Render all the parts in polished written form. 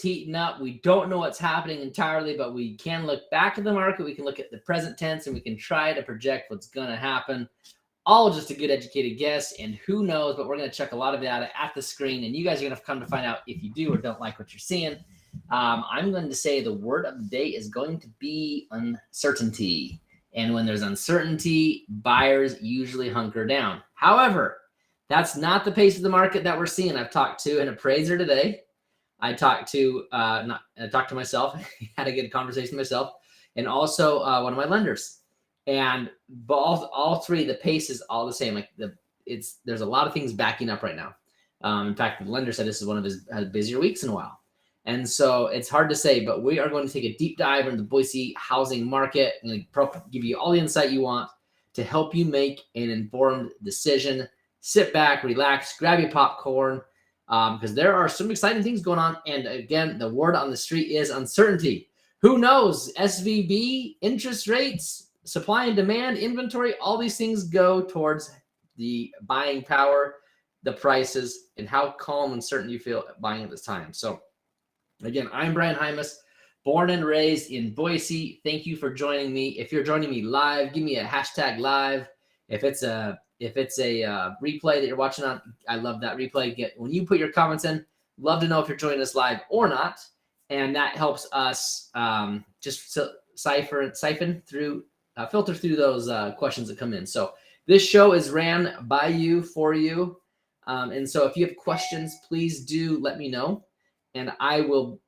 heating up. We don't know what's happening entirely, but we can look back at the market. We can look at the present tense, and we can try to project what's going to happen. All just a good educated guess, and who knows, but we're going to check a lot of data at the screen, and you guys are going to come to find out if you do or don't like what you're seeing. I'm going to say the word of the day is going to be uncertainty. And when there's uncertainty, buyers usually hunker down. However, that's not the pace of the market that we're seeing. I've talked to an appraiser today. I talked to myself, had a good conversation with myself, and also one of my lenders. And all three, the pace is all the same. Like there's a lot of things backing up right now. In fact, the lender said this is one of his busier weeks in a while. And so it's hard to say, but we are going to take a deep dive into the Boise housing market and give you all the insight you want to help you make an informed decision. Sit back, relax, grab your popcorn, because there are some exciting things going on. And again, the word on the street is uncertainty. Who knows? SVB, interest rates, supply and demand, inventory, all these things go towards the buying power, the prices, and how calm and certain you feel buying at this time. So again, I'm Brian Hymas, born and raised in Boise. Thank you for joining me. If you're joining me live, give me a hashtag live. If it's a replay that you're watching on, I love that replay. When you put your comments in, love to know if you're joining us live or not. And that helps us just siphon through, filter through those questions that come in. So this show is ran by you, for you. And so if you have questions, please do let me know. And I will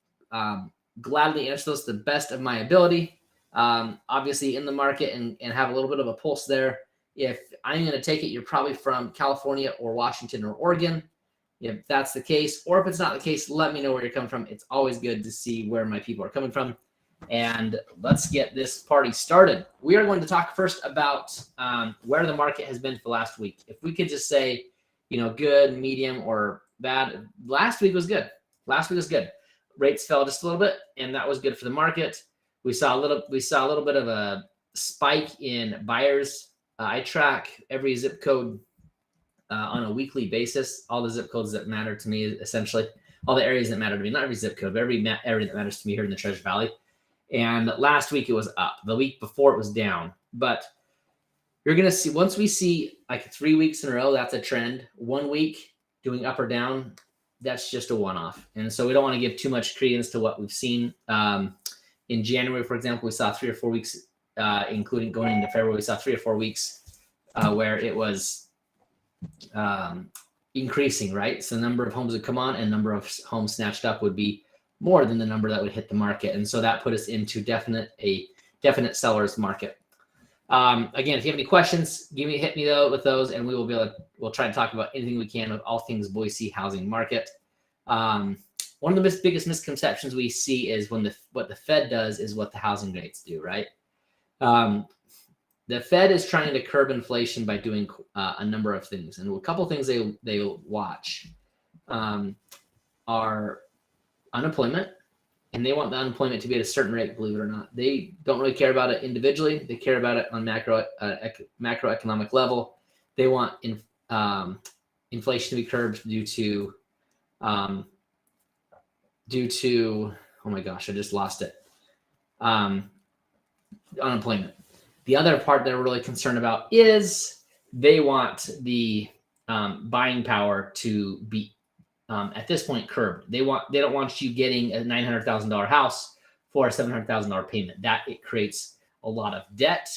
gladly answer those to the best of my ability. Obviously in the market and have a little bit of a pulse there. If I'm going to take it, you're probably from California or Washington or Oregon. If that's the case, or if it's not the case, let me know where you're coming from. It's always good to see where my people are coming from. And let's get this party started. We are going to talk first about where the market has been for the last week. If we could just say, good, medium, or bad. Last week was good. Rates fell just a little bit, and that was good for the market. We saw a little bit of a spike in buyers. I track every zip code on a weekly basis. All the zip codes that matter to me, essentially, all the areas that matter to me. Not every zip code, but every area that matters to me here in the Treasure Valley. And last week it was up. The week before it was down. But you're gonna see once we see like 3 weeks in a row, that's a trend. 1 week doing up or down, that's just a one-off. And so we don't want to give too much credence to what we've seen. In January, for example, we saw 3 or 4 weeks, including going into February, we saw 3 or 4 weeks where it was increasing, right? So the number of homes that come on and number of homes snatched up would be more than the number that would hit the market. And so that put us into a definite seller's market. Again, if you have any questions, hit me with those, and we'll try to talk about anything we can with all things Boise housing market. One of the biggest misconceptions we see is what the Fed does is what the housing rates do, right? The Fed is trying to curb inflation by doing a number of things, and a couple of things they watch are unemployment. And they want the unemployment to be at a certain rate, believe it or not. They don't really care about it individually. They care about it on macroeconomic level. They want inflation to be curbed due to oh my gosh, I just lost it. Unemployment. The other part they're really concerned about is they want the buying power to be at this point curbed. They don't want you getting a $900,000 house for a $700,000 payment. That it creates a lot of debt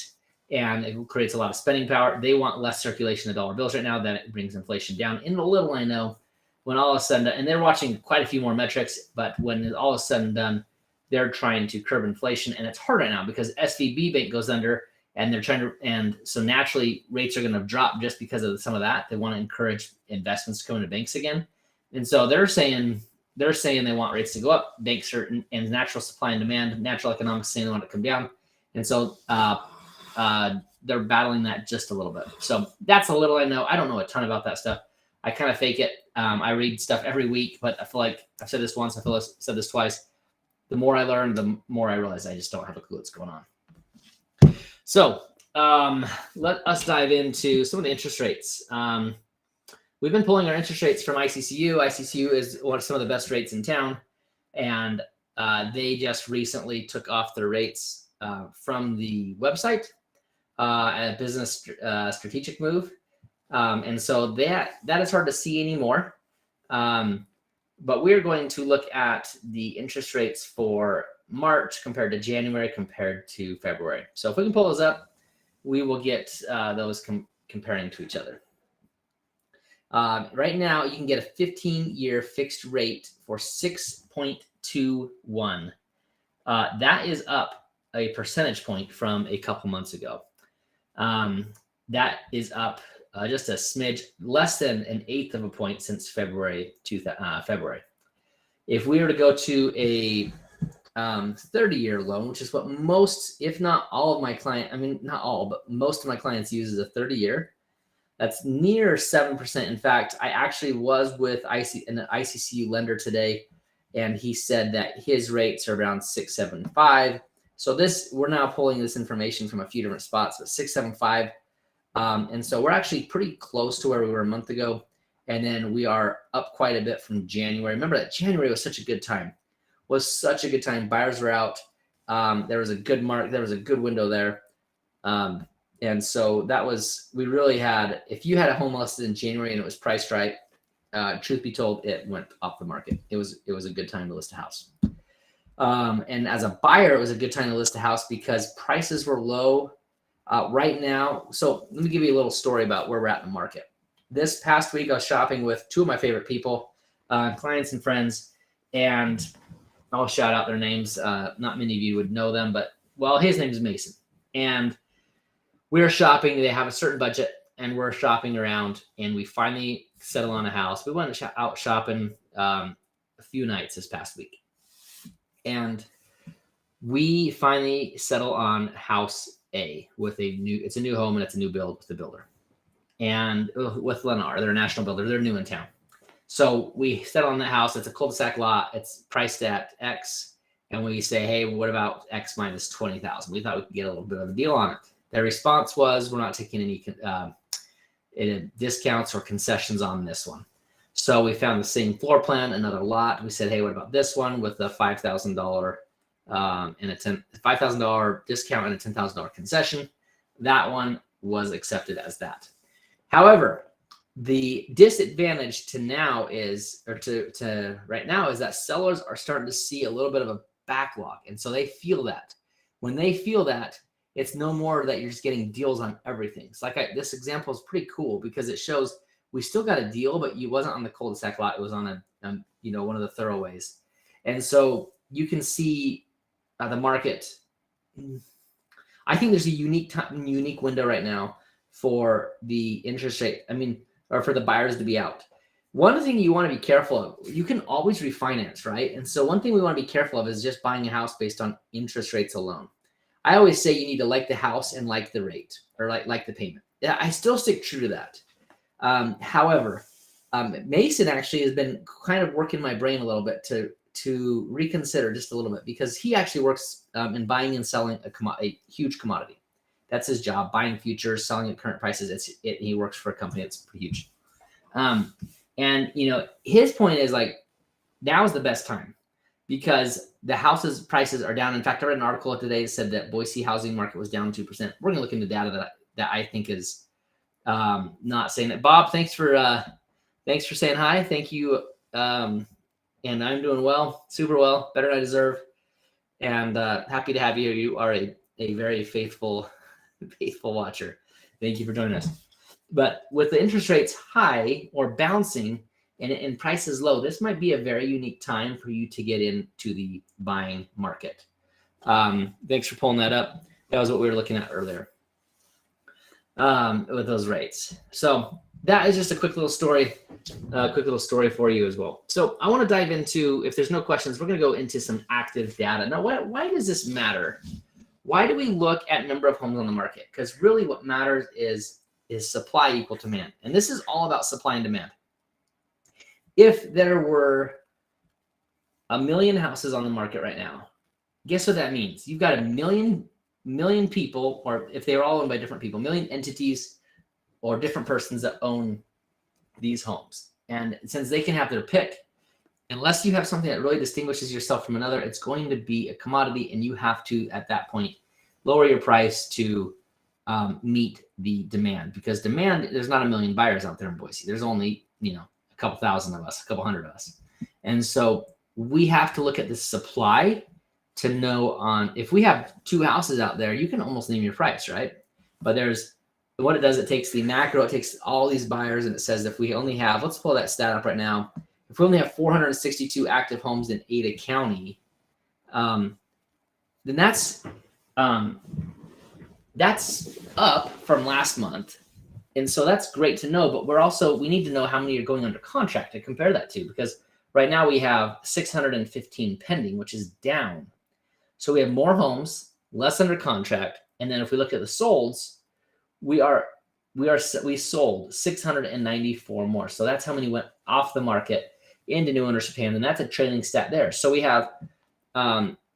and it creates a lot of spending power. They want less circulation of dollar bills right now. That it brings inflation down. And a little I know, when all is said and done, and they're watching quite a few more metrics, but when all is said and done, they're trying to curb inflation, and it's hard right now because SVB Bank goes under, and they're trying to, and so naturally rates are going to drop just because of some of that. They want to encourage investments to come into banks again. And so they're saying they want rates to go up. Banks are, and natural supply and demand, natural economics saying they want to come down. And so they're battling that just a little bit. So that's a little I know. I don't know a ton about that stuff. I kind of fake it. I read stuff every week, but I feel like I've said this once. I feel like I've said this twice. The more I learn, the more I realize I just don't have a clue what's going on. So let us dive into some of the interest rates. We've been pulling our interest rates from ICCU. ICCU is some of the best rates in town. and they just recently took off their rates from the website, a business strategic move. And so that is hard to see anymore. But we're going to look at the interest rates for March compared to January compared to February. So if we can pull those up, we will get those comparing to each other. Right now, you can get a 15-year fixed rate for 6.21. That is up a percentage point from a couple months ago. That is up just a smidge, less than an eighth of a point since February. If we were to go to a 30-year loan, which is what most, if not all of my clients, I mean, not all, but most of my clients use as a 30-year, that's near 7%. In fact, I actually was with an ICCU lender today, and he said that his rates are around 6.75. So we're now pulling this information from a few different spots, but 6.75. And so we're actually pretty close to where we were a month ago. And then we are up quite a bit from January. Remember that January was such a good time. Buyers were out. There was a good there was a good window there. And so we really had, if you had a home listed in January and it was priced right, truth be told, it went off the market. It was a good time to list a house. And as a buyer, it was a good time to list a house because prices were low right now. So let me give you a little story about where we're at in the market. This past week, I was shopping with two of my favorite people, clients and friends, and I'll shout out their names. Not many of you would know them, but his name is Mason. And we were shopping. They have a certain budget, and we're shopping around, and we finally settle on a house. We went out shopping a few nights this past week, and we finally settle on house A it's a new home, and it's a new build with the builder, and with Lennar. They're a national builder. They're new in town. So we settle on the house. It's a cul-de-sac lot. It's priced at X, and we say, hey, what about X minus 20,000? We thought we could get a little bit of a deal on it. Their response was, we're not taking any discounts or concessions on this one. So we found the same floor plan, another lot. We said, hey, what about this one with a $5,000 and a $5,000 discount and a $10,000 concession? That one was accepted as that. However, the disadvantage to right now is that sellers are starting to see a little bit of a backlog, and so they feel that. When they feel that, it's no more that you're just getting deals on everything. It's like this example is pretty cool because it shows we still got a deal, but you wasn't on the cul-de-sac lot. It was on one of the thoroughways. And so you can see the market. I think there's a unique window right now for the interest rate. Or for the buyers to be out. One thing you want to be careful of, you can always refinance, right? And so one thing we want to be careful of is just buying a house based on interest rates alone. I always say you need to like the house and like the rate, or like the payment. Yeah, I still stick true to that. However, Mason actually has been kind of working my brain a little bit to reconsider just a little bit, because he actually works in buying and selling a huge commodity. That's his job, buying futures, selling at current prices. He works for a company that's pretty huge. And his point is like, now is the best time because the houses prices are down. In fact, I read an article today that said that Boise housing market was down 2%. We're gonna look into data that I think is not saying that. Bob, thanks for saying hi. Thank you. And I'm doing well, super well, better than I deserve. And happy to have you. You are a very faithful watcher. Thank you for joining us. But with the interest rates high or bouncing and prices low, this might be a very unique time for you to get into the buying market. Thanks for pulling that up. That was what we were looking at earlier with those rates. So that is just a quick little story for you as well. So I want to dive into, if there's no questions, we're going to go into some active data. Now, why does this matter? Why do we look at number of homes on the market? Because really what matters is supply equal demand. And this is all about supply and demand. If there were 1 million houses on the market right now, guess what that means? You've got a million people, or if they were all owned by different people, million entities or different persons that own these homes. And since they can have their pick unless you have something that really distinguishes yourself from another, it's going to be a commodity, and you have to, at that point, lower your price to meet the demand, because demand, there's not a million buyers out there in Boise. There's only, a couple thousand of us, a couple hundred of us. And so we have to look at the supply to know on, if we have 2 houses out there, you can almost name your price, right? But there's what it does. It takes the macro, it takes all these buyers, and it says if we only have, let's pull that stat up right now. If we only have 462 active homes in Ada County, then that's up from last month. And so that's great to know, but we need to know how many are going under contract to compare that to, because right now we have 615 pending, which is down. So we have more homes, less under contract. And then if we look at the solds, we sold 694 more. So that's how many went off the market into new ownership hands. And that's a trailing stat there. So we have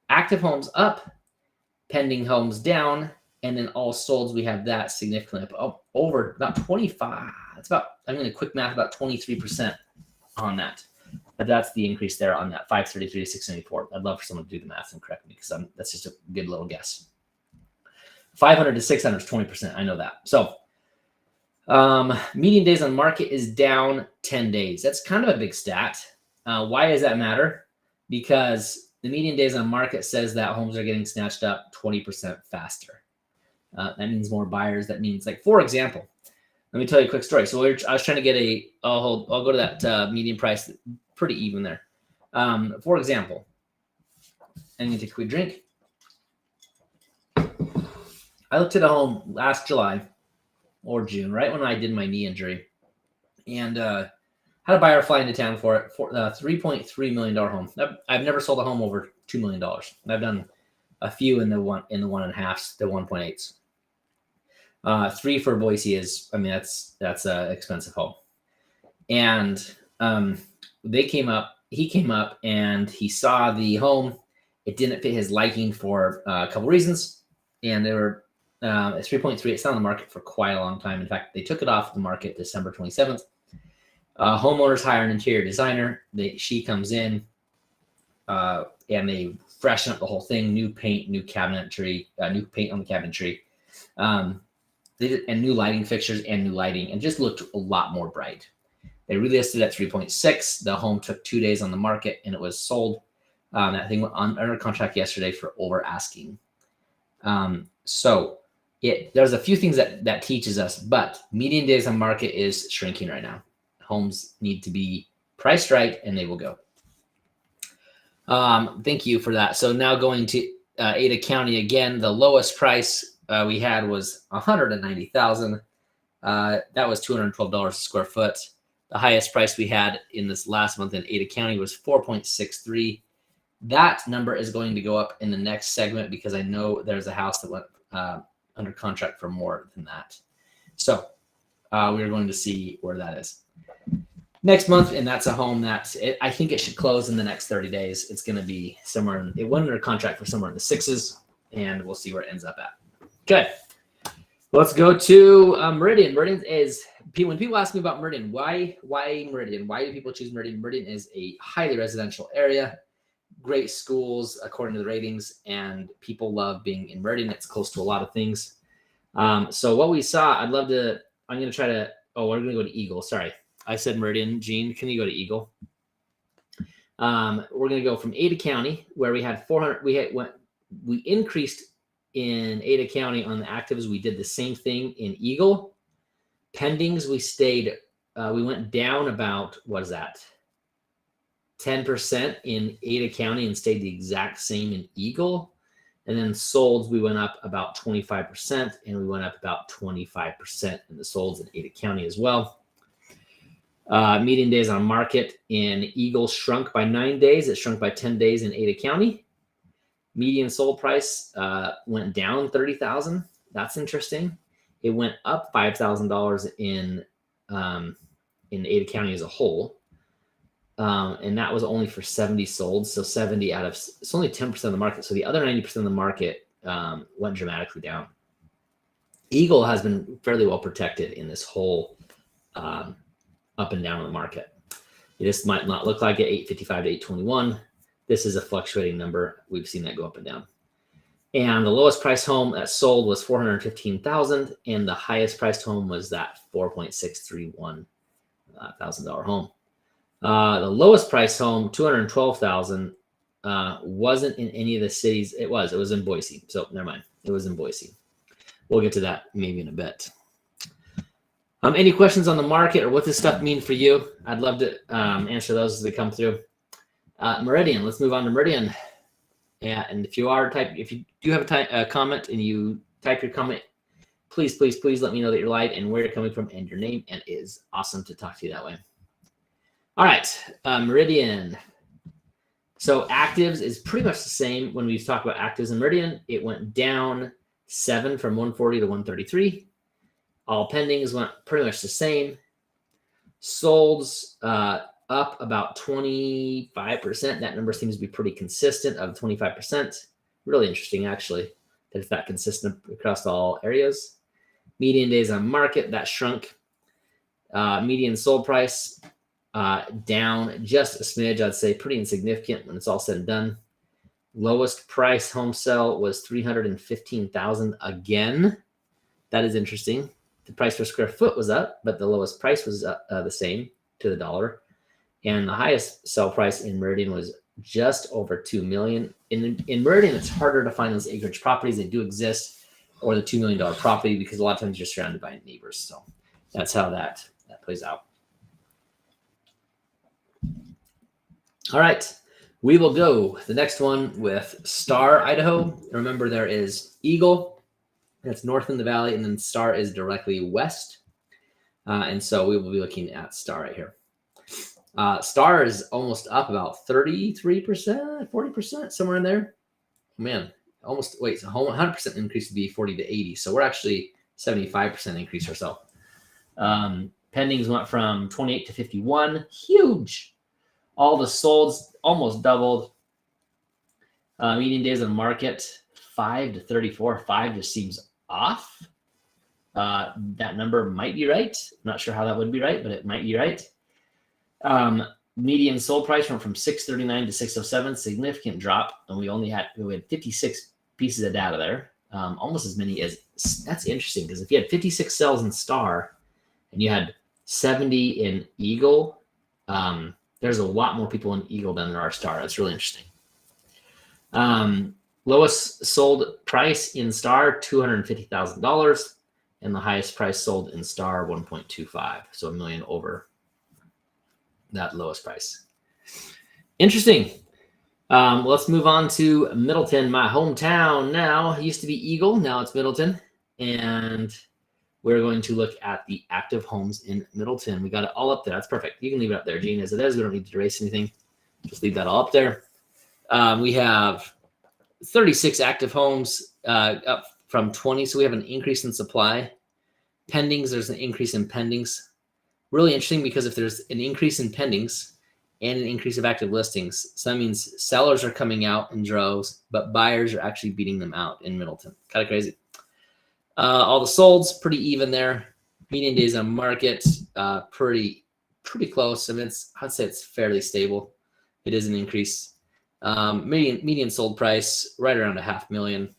active homes up, pending homes down, and then all solds, we have that significantly up, over about 25. It's about, I'm going to quick math, about 23% on that. But that's the increase there on that 533 to 694. I'd love for someone to do the math and correct me, because that's just a good little guess. 500 to 600 is 20%. I know that. So median days on market is down 10 days. That's kind of a big stat. Why does that matter? Because the median days on market says that homes are getting snatched up 20% faster. That means more buyers. That means, like, for example, let me tell you a quick story. So I was trying to get I'll go to that median price, pretty even there. For example, I'm going to take a quick drink. I looked at a home last July or June, right when I did my knee injury, and had a buyer fly into town for it, for a $3.3 million home. I've never sold a home over $2 million. I've done a few in the 1.5s, the 1.8s. 3 for Boise is, that's an expensive home. And he came up and he saw the home. It didn't fit his liking for a couple reasons. And they were at 3.3. It's not on the market for quite a long time. In fact, they took it off the market December 27th. Homeowners hire an interior designer. She comes in and they freshen up the whole thing. New paint, new cabinetry, new paint on the cabinetry. They did, and new lighting fixtures and new lighting, and just looked a lot more bright. They relisted at 3.6. The home took 2 days on the market and it was sold. That thing went under contract yesterday for over asking. So there's a few things that teaches us, but median days on market is shrinking right now. Homes need to be priced right and they will go. Thank you for that. So now going to Ada County again, the lowest price we had was $190,000. That was $212 a square foot. The highest price we had in this last month in Ada County was $4.63. That number is going to go up in the next segment, because I know there's a house that went under contract for more than that. So we're going to see where that is next month, and that's a home that I think it should close in the next 30 days. It's going to be somewhere, it went under contract for somewhere in the 6s, and we'll see where it ends up at. Okay, let's go to Meridian. Meridian is, when people ask me about Meridian, why Meridian? Why do people choose Meridian? Meridian is a highly residential area, great schools according to the ratings, and people love being in Meridian. It's close to a lot of things. So what we saw, I'm going to try to, we're going to go to Eagle. Sorry, I said Meridian. Gene, can you go to Eagle? We're going to go from Ada County, where we had 400. We increased in Ada County on the actives. We did the same thing in Eagle. Pendings, we went down about, 10% in Ada County and stayed the exact same in Eagle. And then solds, we went up about 25%, and we went up about 25% in the solds in Ada County as well. Median days on market in Eagle shrunk by 9 days. It shrunk by 10 days in Ada County. Median sold price went down $30,000. That's interesting. It went up $5,000 in Ada County as a whole. And that was only for 70 sold. So 70 out of, it's only 10% of the market. So the other 90% of the market went dramatically down. Eagle has been fairly well protected in this whole up and down of the market. This might not look like it, 855 to 821. This is a fluctuating number. We've seen that go up and down. And the lowest priced home that sold was 415,000, and the highest priced home was that $4.631 thousand home. The lowest priced home, 212,000, wasn't in any of the cities. It was in Boise. So never mind. It was in Boise. We'll get to that maybe in a bit. Any questions on the market or what this stuff mean for you? I'd love to answer those as they come through. Meridian. Let's move on to Meridian. Yeah, and if you do have a comment and you type your comment, please let me know that you're live and where you're coming from and your name. And it is awesome to talk to you that way. All right, Meridian. So actives is pretty much the same. When we talk about actives in Meridian, it went down 7 from 140 to 133. All pendings went pretty much the same. Solds up about 25%. That number seems to be pretty consistent of 25%. Really interesting, actually, that it's that consistent across all areas. Median days on market, that shrunk. Median sold price down just a smidge, I'd say pretty insignificant when it's all said and done. Lowest price home sale was 315,000 again. That is interesting. The price per square foot was up, but the lowest price was the same to the dollar. And the highest sell price in Meridian was just over $2 million. In Meridian, it's harder to find those acreage properties. They do exist, or the $2 million property, because a lot of times you're surrounded by neighbors. So that's how that plays out. All right, we will go the next one with Star, Idaho. Remember, there is Eagle. That's north in the valley, and then Star is directly west. And so we will be looking at Star right here. Star is almost up about 33%, 40%, somewhere in there. Man, almost, wait, so 100% increase would be 40 to 80. So we're actually 75% increase ourselves. Pendings went from 28 to 51, huge. All the solds almost doubled. Median days on market, 5 to 34. 5 just seems off. That number might be right. I'm not sure how that would be right, but it might be right. Median sold price went from 639 to 607, significant drop, and we had 56 pieces of data there, almost as many as. That's interesting, because if you had 56 sales in Star and you had 70 in Eagle, there's a lot more people in Eagle than there are Star. That's really interesting. Lowest sold price in Star, $250,000, and the highest price sold in Star, 1.25, so $1 million over that lowest price. Interesting. Let's move on to Middleton, my hometown now. It used to be Eagle, now it's Middleton, and we're going to look at the active homes in Middleton. We got it all up there. That's perfect. You can leave it up there, Gene, as it is. We don't need to erase anything. Just leave that all up there. We have 36 active homes, up from 20. So we have an increase in supply. Pendings, there's an increase in pendings. Really interesting, because if there's an increase in pendings and an increase of active listings, so that means sellers are coming out in droves, but buyers are actually beating them out in Middleton. Kind of crazy. All the solds, pretty even there. Median days on market, pretty close. I mean, I'd say it's fairly stable. It is an increase. Median sold price right around $500,000.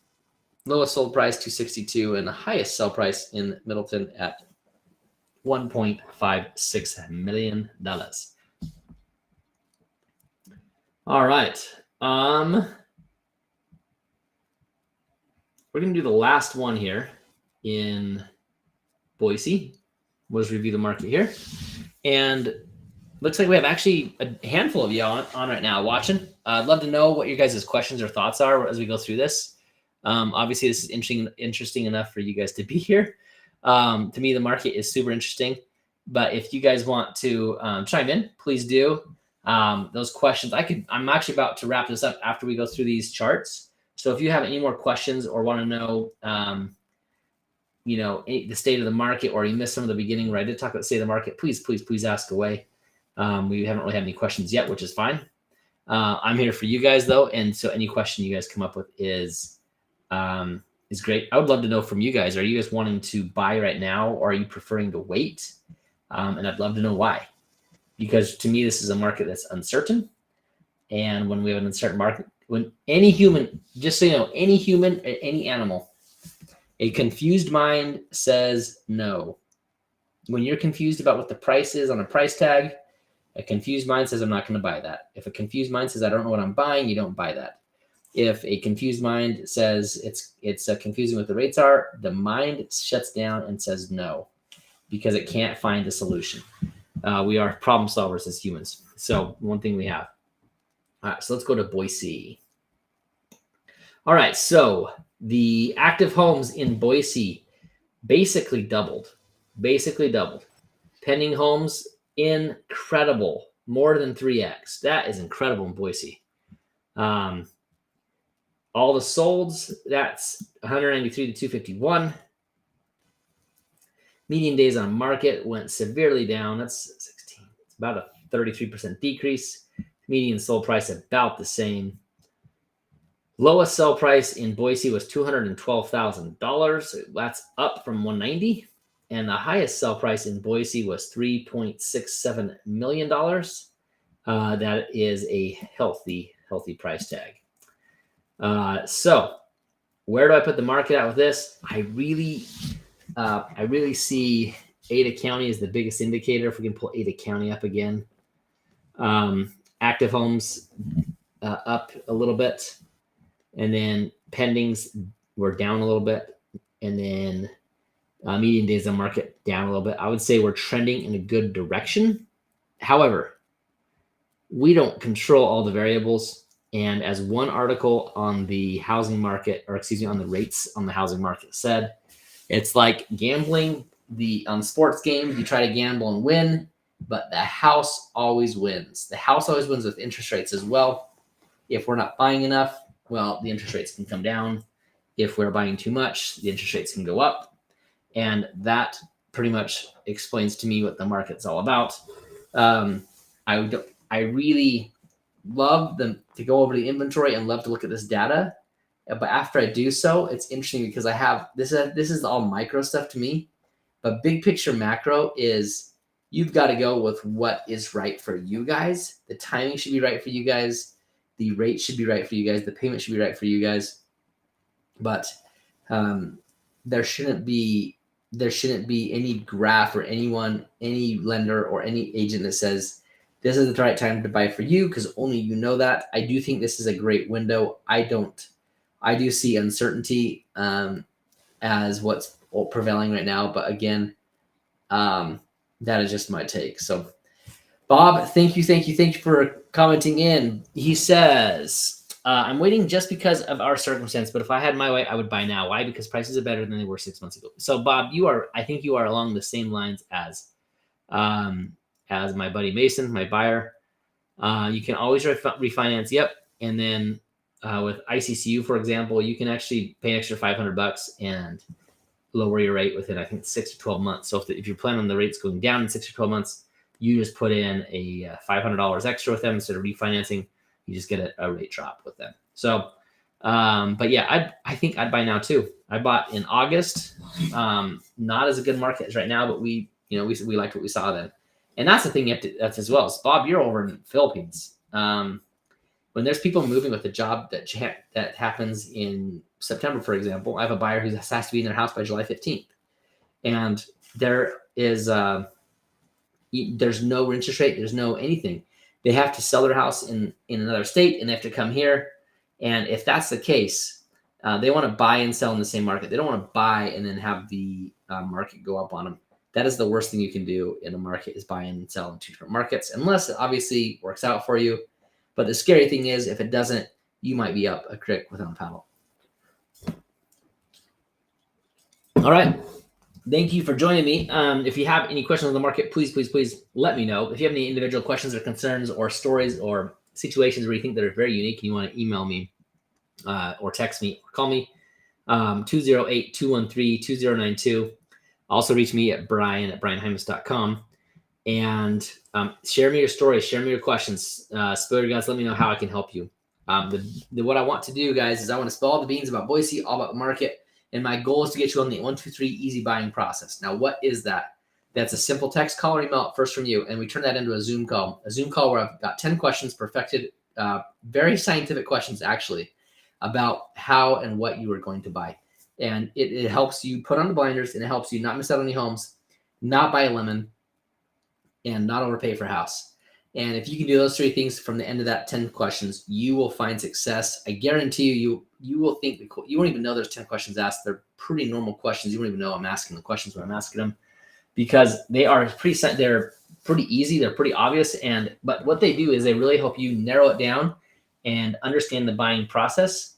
Lowest sold price 262, and the highest sell price in Middleton at $1.56 million. All right. We're gonna do the last one here in Boise. Let's review the market here, and looks like we have actually a handful of you on right now watching. I'd love to know what your guys' questions or thoughts are as we go through this. Obviously, this is interesting enough for you guys to be here. To me, the market is super interesting, but if you guys want to chime in, please do. Those questions, I'm actually about to wrap this up after we go through these charts. So if you have any more questions or want to know, the state of the market, or you missed some of the beginning where I did talk about the state of the market, please ask away. We haven't really had any questions yet, which is fine. I'm here for you guys though, and so any question you guys come up with is great. I would love to know from you guys. Are you guys wanting to buy right now, or are you preferring to wait? And I'd love to know why. because to me, this is a market that's uncertain. And when we have an uncertain market, when any human, just so you know, any human, any animal, a confused mind says no. When you're confused about what the price is on a price tag, a confused mind says, I'm not going to buy that. If a confused mind says, I don't know what I'm buying, you don't buy that. If a confused mind says it's confusing what the rates are, the mind shuts down and says no, because it can't find a solution. We are problem solvers as humans. So one thing we have. All right, so let's go to Boise. All right, so the active homes in Boise basically doubled. Pending homes, incredible, more than 3x. That is incredible in Boise. All the solds, that's 193 to 251. Median days on market went severely down. That's 16. It's about a 33% decrease. Median sold price about the same. Lowest sell price in Boise was $212,000. That's up from $190,000. And the highest sell price in Boise was $3.67 million. That is a healthy price tag. So where do I put the market at with this? I really see Ada County as the biggest indicator. If we can pull Ada County up again. Active homes up a little bit. And then pendings were down a little bit. And then median days on market down a little bit. I would say we're trending in a good direction. However, we don't control all the variables. And as one article on the housing market, or excuse me, on the rates on the housing market said, it's like gambling on sports games. You try to gamble and win, but the house always wins. The house always wins with interest rates as well. If we're not buying enough, well, the interest rates can come down. If we're buying too much, the interest rates can go up. And that pretty much explains to me what the market's all about. I really love to go over the inventory and love to look at this data. But after I do so, it's interesting because I have this is all micro stuff to me. But big picture macro is you've got to go with what is right for you guys. The timing should be right for you guys. The rate should be right for you guys. The payment should be right for you guys. But there shouldn't be any graph or any lender or any agent that says this is the right time to buy for you, because only you know that. I do think this is a great window. I do see uncertainty as what's prevailing right now. But again, that is just my take. So Bob, thank you for commenting in. He says, I'm waiting just because of our circumstance, but if I had my way, I would buy now. Why? Because prices are better than they were 6 months ago. So Bob, I think you are along the same lines as my buddy Mason, my buyer. You can always refinance. Yep. And then with ICCU, for example, you can actually pay an extra $500 and lower your rate within, I think, 6 to 12 months. So if you plan on the rates going down in 6 to 12 months, you just put in a $500 extra with them instead of refinancing. You just get a rate drop with them. So, but yeah, I think I'd buy now too. I bought in August. Not as a good market as right now, but we liked what we saw then. And that's the thing that's as well. Is Bob, you're over in the Philippines. When there's people moving with a job that happens in September, for example, I have a buyer who has to be in their house by July 15th. And there is there's no interest rate, there's no anything. They have to sell their house in another state and they have to come here. And if that's the case, they want to buy and sell in the same market. They don't want to buy and then have the market go up on them. That is the worst thing you can do in a market, is buy and sell in two different markets, unless it obviously works out for you. But the scary thing is, if it doesn't, you might be up a creek without a paddle. All right. Thank you for joining me. If you have any questions on the market, please let me know. If you have any individual questions or concerns or stories or situations where you think that are very unique and you want to email me or text me or call me, 208-213-2092. Also reach me at brian@brianhymas.com. And share me your stories, share me your questions. Spill your guts, let me know how I can help you. What I want to do, guys, is I want to spill all the beans about Boise, all about the market. And my goal is to get you on the 1, 2, 3 easy buying process. Now, what is that? That's a simple text call or email first from you, and we turn that into a Zoom call. A Zoom call where I've got 10 questions perfected, very scientific questions actually, about how and what you are going to buy. And it helps you put on the blinders, and it helps you not miss out on any homes, not buy a lemon, and not overpay for a house. And if you can do those 3 things from the end of that 10 questions, you will find success. I guarantee you will think you won't even know there's 10 questions asked. They're pretty normal questions. You won't even know I'm asking the questions when I'm asking them, because they're pretty easy. They're pretty obvious. But what they do is they really help you narrow it down and understand the buying process,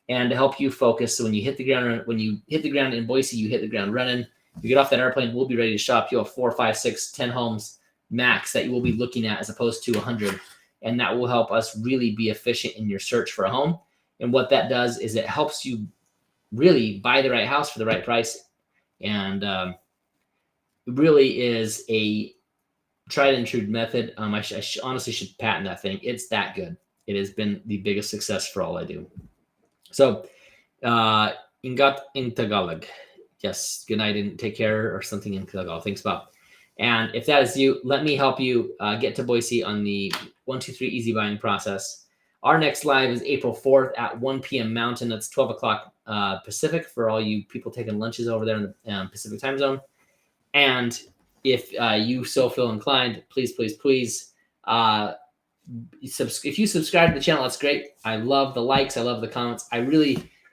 and to help you focus. So when you hit the ground in Boise, you hit the ground running. You get off that airplane, we'll be ready to shop. You'll have 4, 5, 6, 10 homes max that you will be looking at, as opposed to 100. And that will help us really be efficient in your search for a home. And what that does is it helps you really buy the right house for the right price. And it really is a tried and true method. I honestly should patent that thing. It's that good. It has been the biggest success for all I do. So, Ingat in Tagalog. Yes, good night and take care, or something in Tagalog. Thanks, Bob. And if that is you, let me help you get to Boise on the 1, 2, 3 easy buying process. Our next live is April 4th at 1 p.m. Mountain. That's 12 o'clock Pacific for all you people taking lunches over there in the Pacific time zone. And if you so feel inclined, please, if you subscribe to the channel, that's great. I love the likes. I love the comments.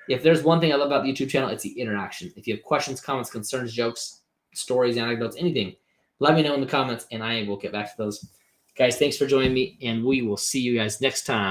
If there's one thing I love about the YouTube channel, it's the interaction. If you have questions, comments, concerns, jokes, stories, anecdotes, anything, let me know in the comments, and I will get back to those. Guys, thanks for joining me, and we will see you guys next time.